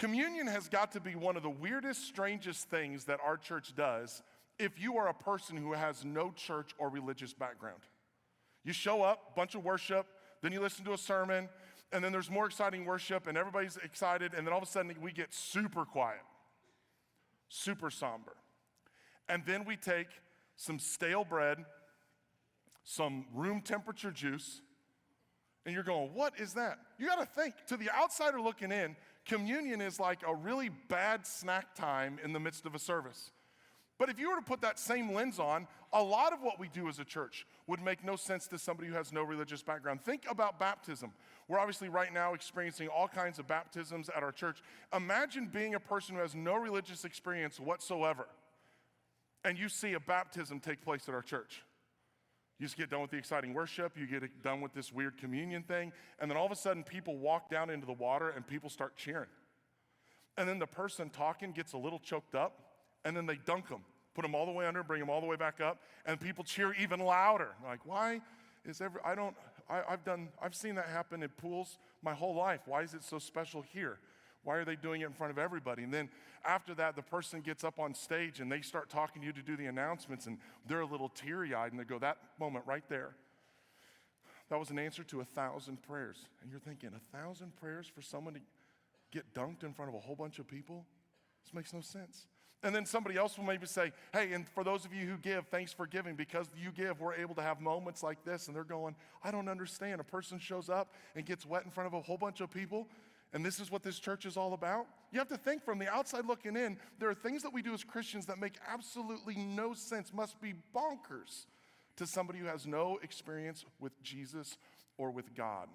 Communion has got to be one of the weirdest, strangest things that our church does if you are a person who has no church or religious background. You show up, bunch of worship, then you listen to a sermon, and then there's more exciting worship, and everybody's excited, and then all of a sudden we get super quiet, super somber. And then we take some stale bread, some room temperature juice, and you're going, what is that? You gotta think, to the outsider looking in, communion is like a really bad snack time in the midst of a service. But if you were to put that same lens on, a lot of what we do as a church would make no sense to somebody who has no religious background. Think about baptism. We're obviously right now experiencing all kinds of baptisms at our church. Imagine being a person who has no religious experience whatsoever, and you see a baptism take place at our church. You just get done with the exciting worship, you get done with this weird communion thing, and then all of a sudden people walk down into the water and people start cheering. And then the person talking gets a little choked up, and then they dunk them, put them all the way under, bring them all the way back up, and people cheer even louder. Like, why is I've seen that happen in pools my whole life. Why is it so special here? Why are they doing it in front of everybody? And then after that, the person gets up on stage and they start talking to you to do the announcements, and they're a little teary-eyed, and they go, that moment right there, that was an answer to 1,000 prayers. And you're thinking, 1,000 prayers for someone to get dunked in front of a whole bunch of people? This makes no sense. And then somebody else will maybe say, hey, and for those of you who give, thanks for giving. Because you give, we're able to have moments like this. And they're going, I don't understand. A person shows up and gets wet in front of a whole bunch of people, and this is what this church is all about? You have to think, from the outside looking in, there are things that we do as Christians that make absolutely no sense, must be bonkers to somebody who has no experience with Jesus or with God.